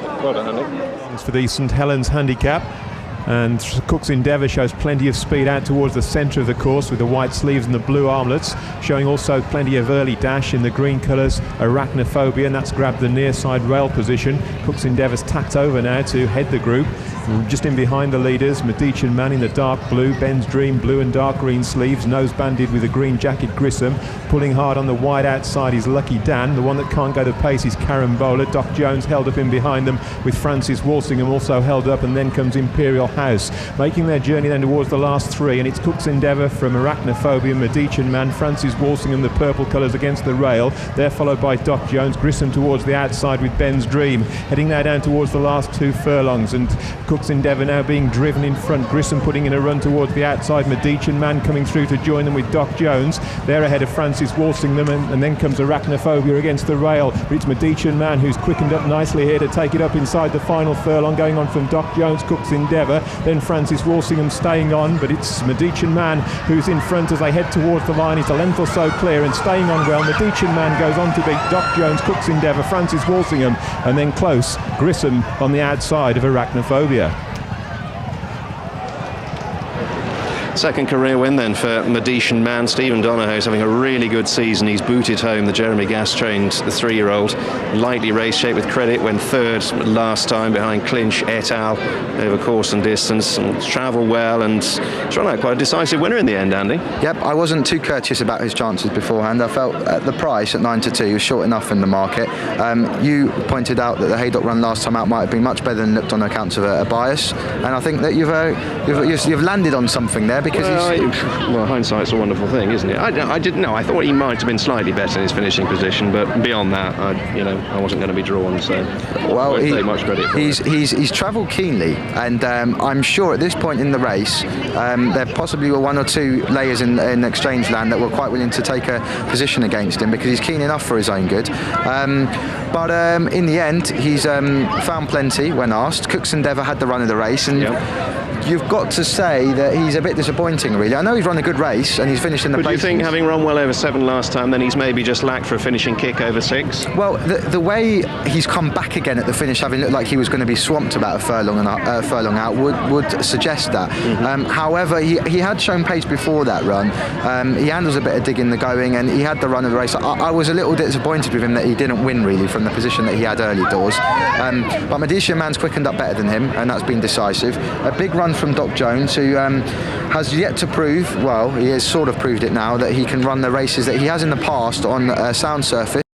Well done, Andy. For the St Helens handicap. And Cook's Endeavour shows plenty of speed out towards the centre of the course with the white sleeves and the blue armlets, showing also plenty of early dash in the green colours, Arachnophobia, and that's grabbed the near side rail position. Cook's Endeavour's tacked over now to head the group. Just in behind the leaders, Medicean Man in the dark blue, Ben's Dream blue and dark green sleeves, nose banded with a green jacket Grissom. Pulling hard on the wide outside is Lucky Dan. The one that can't go the pace is Carambola. Doc Jones held up in behind them with Francis Walsingham also held up, and then comes Imperial House, making their journey then towards the last three, and it's Cook's Endeavour from Arachnophobia, Medicean Man, Francis Walsingham, the purple colours against the rail. They're followed by Doc Jones, Grissom towards the outside with Ben's Dream, heading now down towards the last 2 furlongs, and Cook's Endeavour now being driven in front, Grissom putting in a run towards the outside, Medicean Man coming through to join them with Doc Jones. They're ahead of Francis Walsingham, and then comes Arachnophobia against the rail, but it's Medicean Man who's quickened up nicely here to take it up inside the final furlong, going on from Doc Jones, Cook's Endeavour, then Francis Walsingham staying on, but it's Medicean Man who's in front as they head towards the line. He's a length or so clear and staying on well. Medicean Man goes on to beat Doc Jones, Cook's Endeavour, Francis Walsingham, and then close Grissom on the outside of Arachnophobia. Second career win then for Medicean Man. Stephen Donohoe's having a really good season. He's booted home the Jeremy Gas-trained, the 3-year-old. Lightly race shape with credit, went third last time behind Clinch et al. Over course and distance, and travelled well and turned out quite a decisive winner in the end, Andy. Yep, I wasn't too courteous about his chances beforehand. I felt at the price at 9-2 he was short enough in the market. You pointed out that the Haydock run last time out might have been much better than looked on account of a bias, and I think that you've landed on something there. Well, hindsight's a wonderful thing, isn't it? I didn't know. I thought he might have been slightly better in his finishing position, but beyond that, I wasn't going to be drawn. So, well, take much credit for he's travelled keenly, and I'm sure at this point in the race, there possibly were 1 or 2 layers in exchange land that were quite willing to take a position against him because he's keen enough for his own good. But in the end, he's found plenty when asked. Cook's Endeavour had the run of the race, and. Yep. You've got to say that he's a bit disappointing, really. I know he's run a good race and he's finished in the But do you think, having run well over 7 last time, then he's maybe just lacked for a finishing kick over 6? Well, the way he's come back again at the finish, having looked like he was going to be swamped about a furlong out, would suggest that. Mm-hmm. However, he had shown pace before that run. He handles a bit of dig in the going, and he had the run of the race. I was a little disappointed with him that he didn't win, really, from the position that he had early doors. But Medicean Man's quickened up better than him, and that's been decisive. A big run from Doc Jones, who has yet to prove, well, he has sort of proved it now, that he can run the races that he has in the past on a sound surface.